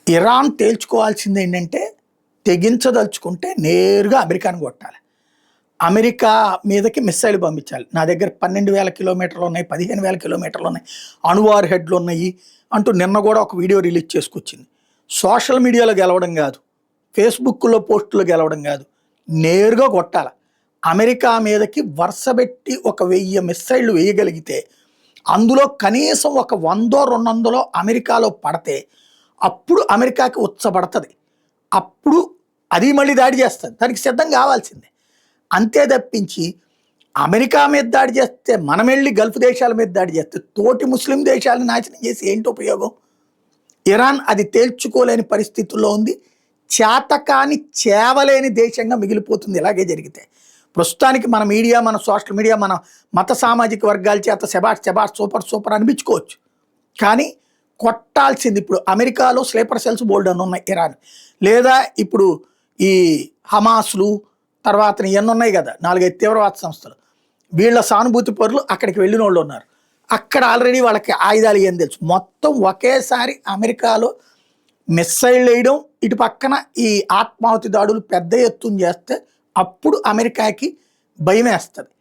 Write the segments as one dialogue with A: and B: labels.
A: Iran తేల్చుకోవాల్సింది ఏంటంటే తెగించదలుచుకుంటే నేరుగా అమెరికాను కొట్టాలి. అమెరికా మీదకి మిస్సైల్ పంపించాలి. నా దగ్గర 12,000 కిలోమీటర్లు ఉన్నాయి, 15,000 కిలోమీటర్లు ఉన్నాయి, అణువార్ హెడ్లు ఉన్నాయి అంటూ నిన్న కూడా ఒక వీడియో రిలీజ్ చేసుకొచ్చింది. సోషల్ మీడియాలో గెలవడం కాదు, ఫేస్బుక్లో పోస్టులు గెలవడం కాదు, నేరుగా కొట్టాలి. అమెరికా మీదకి వరుసబెట్టి ఒక 1000 మిస్సైళ్ళు వేయగలిగితే అందులో కనీసం ఒక 100-200 అమెరికాలో పడితే అప్పుడు అమెరికాకి ఉచ్చబడుతుంది. అప్పుడు అది మళ్ళీ దాడి చేస్తుంది. దానికి సిద్ధం కావాల్సిందే. అంతే తప్పించి అమెరికా మీద దాడి చేస్తే మనం వెళ్ళి గల్ఫ్ దేశాల మీద దాడి చేస్తే తోటి ముస్లిం దేశాలను నాశనం చేసి ఏంటి ఉపయోగం? ఇరాన్ అది తేల్చుకోలేని పరిస్థితుల్లో ఉంది. చేతకాని చేవలేని దేశంగా మిగిలిపోతుంది ఇలాగే జరిగితే. ప్రస్తుతానికి మన మీడియా, మన సోషల్ మీడియా, మన మత సామాజిక వర్గాల చేత శబాష్ సూపర్ సూపర్ అనిపించుకోవచ్చు. కానీ కొట్టాల్సింది ఇప్పుడు అమెరికాలో స్లీపర్ సెల్స్ బోల్డ్ అని ఉన్నాయి ఇరాన్, లేదా ఇప్పుడు ఈ హమాస్లు తర్వాత ఇవన్నీ ఉన్నాయి కదా 4-5 తీవ్రవాద సంస్థలు, వీళ్ళ సానుభూతి పరులు అక్కడికి వెళ్ళిన వాళ్ళు ఉన్నారు. అక్కడ ఆల్రెడీ వాళ్ళకి ఆయుధాలు ఏం తెలుసు. మొత్తం ఒకేసారి అమెరికాలో మిస్సైల్ వేయడం, ఇటు పక్కన ఈ ఆత్మాహుతి దాడులు పెద్ద ఎత్తున చేస్తే అప్పుడు అమెరికాకి భయం వేస్తుంది.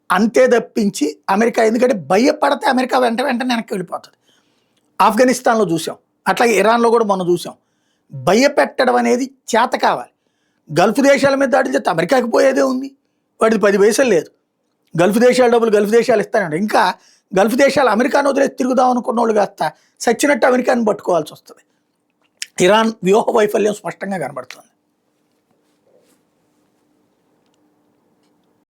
A: అంతే తప్పించి అమెరికా, ఎందుకంటే భయపడితే అమెరికా వెంటనే వెనక్కి వెళ్ళిపోతుంది. ఆఫ్ఘనిస్తాన్లో చూసాం, అట్లాగే ఇరాన్లో కూడా మనం చూసాం. భయపెట్టడం అనేది చేత కావాలి. గల్ఫ్ దేశాల మీద దాడులు చేస్తే అమెరికాకి పోయేదే ఉంది, వాటిది 10 పైసలు లేదు. గల్ఫ్ దేశాల డబ్బులు గల్ఫ్ దేశాలు ఇస్తానండి. ఇంకా గల్ఫ్ దేశాలు అమెరికాను వదిలేసి తిరుగుదాం అనుకున్న వాళ్ళు కాస్త సచ్చినట్టు అమెరికాని పట్టుకోవాల్సి వస్తుంది. ఇరాన్ వ్యూహ వైఫల్యం స్పష్టంగా కనబడుతుంది.